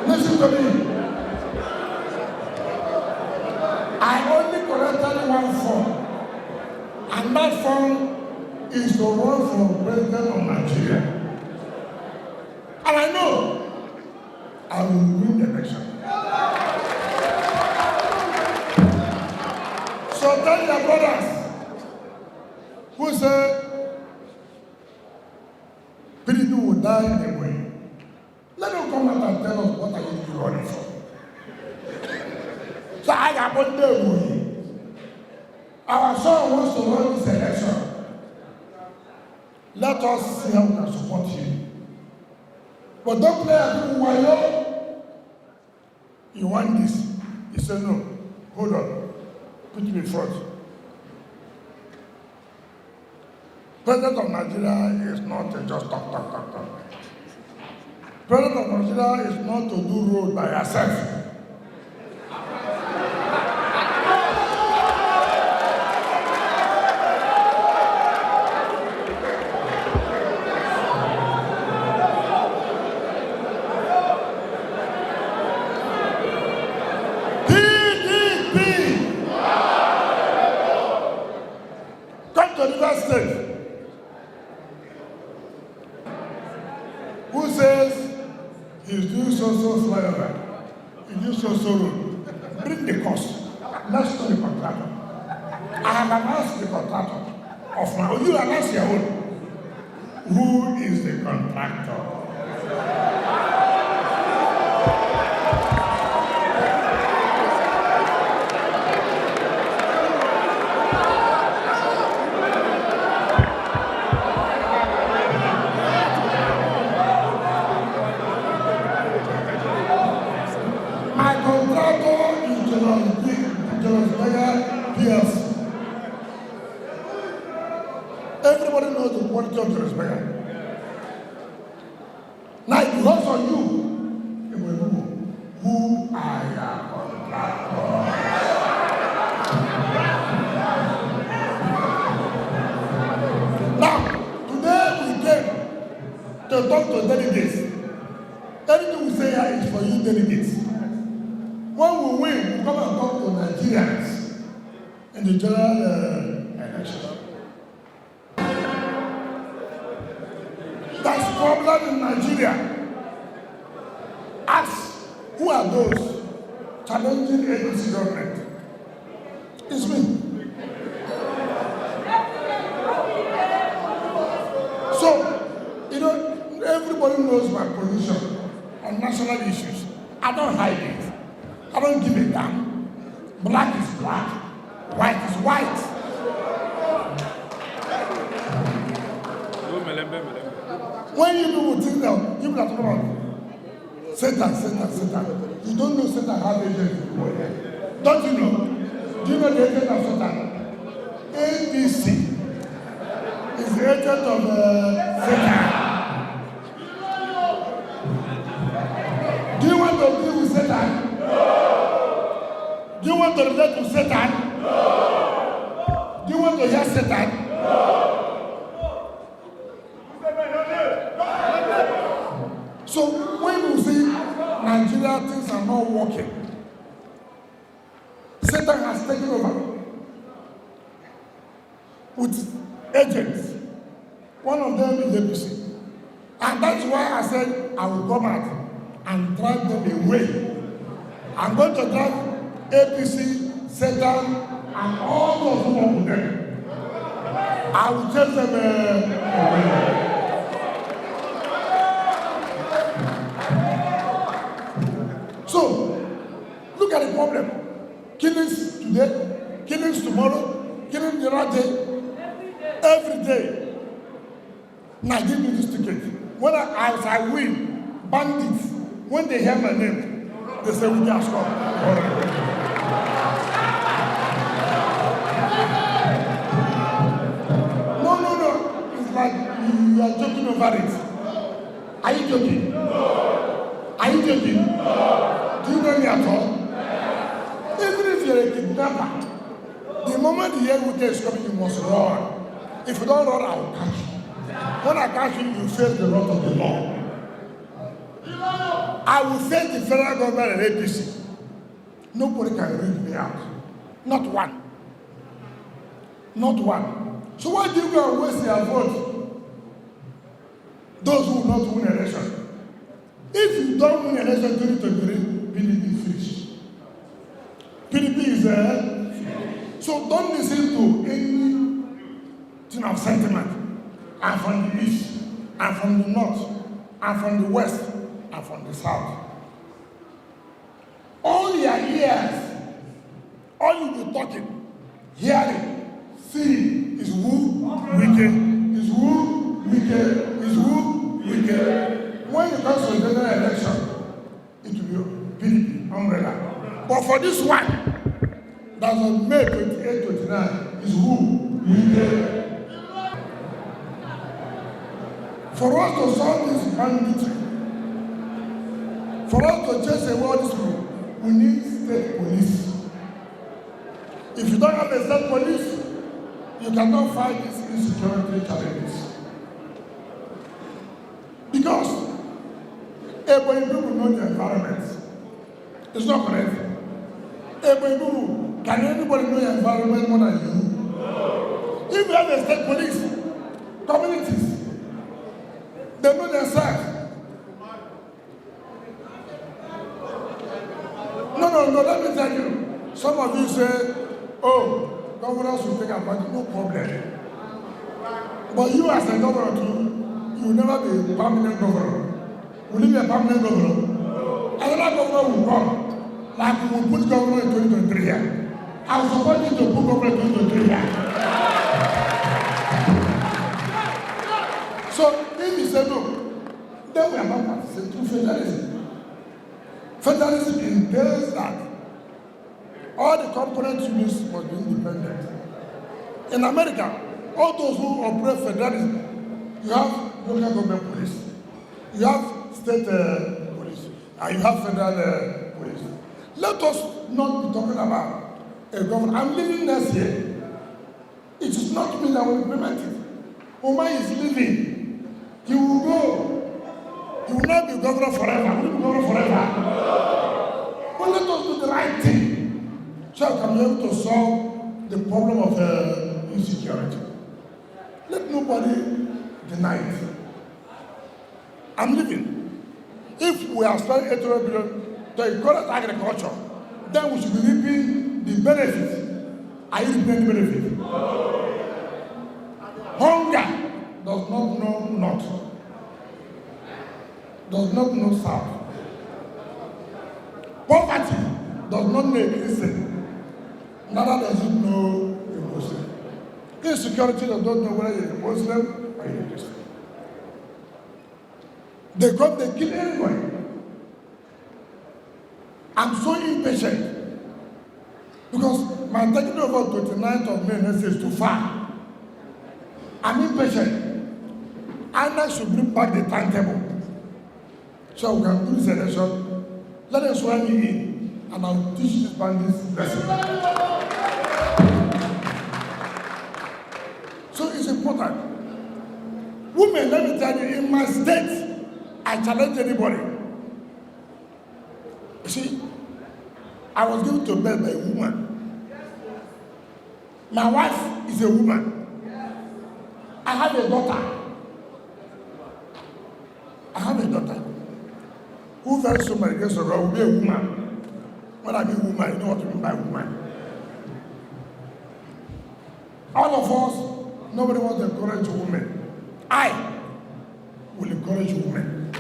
Listen to me. I only corrected one form, and that form is to run for president of Nigeria. And I know I will win the election. So tell your brothers who say people will die in the way. Let them come out and tell us what are you running for. So I have one day. Our son wants to run this election. Let us see how we can support you. But don't play at people while you want this. He said, no, hold on. Put me in front. President of Nigeria is not to just talk. President of Nigeria is not to do road by herself. Come to the state. Who says he's doing so flyover? He's doing so road. Bring the cost. Let's know the contractor. I have announced the contractor of my own. You announce your own. Who is the contractor? Everybody knows the quality of the respect. Now, because of you, it will know who I am. Now, today we came to talk to delegates. Everything we say here is for you delegates. When we win, we come and talk to Nigerians in the general election. That's problem in Nigeria. Ask who are those challenging agency government. It's me. So, everybody knows my position on national issues. I don't hide it. I don't give a damn. Black is black, white is white. When you do things now, you are talking about Satan. You don't know Satan has agents. Don't you know? Do you know the agent of Satan? ABC is the agent of Satan. Do you want to deal with Satan? No. Do you want to relate to Satan? No. Do you want to hear Satan? No. So when we see Nigeria things are not working, Satan has taken over with agents. One of them is ABC. And that's why I said I will come out and drive them away. I'm going to drive APC, Satan, and all those who are with them. I will chase them away. today, now give me this ticket. When I win, bandits, when they hear my name, they say, we just come. No. It's like you are joking over it. Are you joking? No. Are you joking? No. Do you know me at all? Even if you're a kidnapper, the moment the Yehuda is coming, you must run. If you don't run, I will catch you. When I catch you, you face the wrath of the law. I will face the federal government and APC. Nobody can read me out. Not one. Not one. So why do you go and waste your vote? Those who will not win election. If you don't win election 2023, PDP is finished. PDP is there. So don't listen to anything of sentiment. I'm from the east, I'm from the north, I'm from the west, I'm from the south. All your ears, all you be talking, hearing, seeing is who wicked, is who wicked, is who wicked. When it comes to the general election, it will be PDP, umbrella. But for this one, that's on May 28, 29, is who wicked. For us to solve this banditry, for us to chase away this rule, we need state police. If you don't have a state police, you cannot fight these insecurity challenges. Because Ebonyi people know the environment. It's not correct. Ebonyi people, can anybody know the environment more than you? No. If you have a state police, communities, they know themselves. No, let me tell you. Some of you say, oh, governors will take advantage, no problem. But you as a governor too, you will never be a permanent governor. Will you be a permanent governor? Another governor will come, like we will put governor in 2023 here. I will support you to put governor in 2023 here. So, if you say no, then we are not practicing true federalism. Federalism entails that all the component units must be independent. In America, all those who operate federalism, you have local government police, you have state police, and you have federal police. Let us not be talking about a government. I'm leaving next year. It is not me that will implement it. Umahi is leaving. He will go. He will not be governor forever. He will be governor forever. But let us do the right thing so I can be able to solve the problem of insecurity. Let nobody deny it. I'm living. If we are spending 800 billion to encourage agriculture, then we should be reaping the benefits. Are you reaping the benefits? Hunger does not know north, does not know south. Poverty does not know a Christian, neither does it know a Muslim. Insecurity does not know whether you're a Muslim or you're a Christian. They come, they kill anybody. I'm so impatient because my taking over 29th of May next year is too far. I'm impatient. INEC should bring back the timetable so we can do this election. Let them swear me in and I'll teach these bandits lesson. So it's important. Women, let me tell you, in my state, I challenge anybody. You see, I was given to birth by a woman. My wife is a woman. I have a daughter. Who very soon my guest will be a woman. When I mean woman, you know what I mean by woman. All of us, nobody wants to encourage women. I will encourage women.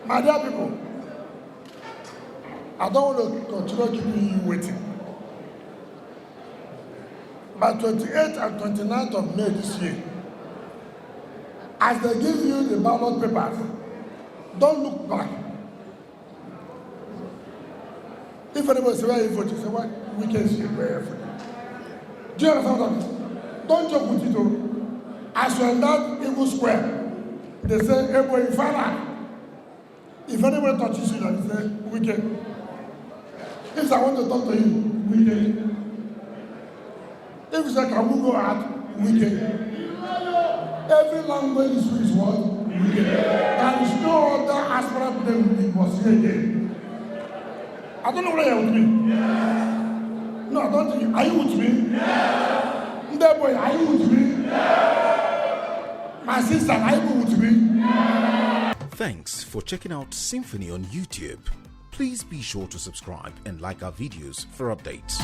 My dear people, I don't want to continue keeping you waiting. By 28th and 29th of May this year, as they give you the ballot papers, don't look back. If anybody says, where you vote, you say, what? We can see where you vote. Do you understand what that is? Don't joke with it. As you're in that Eagle Square, they say, Ebonyi, Fana. If anybody touches you, they say, wicked. If I want to talk to you, wicked. If you say, can we go out, wicked. Every language is what? Wicked. There is no other aspirant than we must hear again. I don't know whether you're with me. Yeah. No, I don't think you. Are you with me? Yeah. Boy, are you with me? Yeah. My sister, are you with me? Yeah. Thanks for checking out SYMFONI on YouTube. Please be sure to subscribe and like our videos for updates.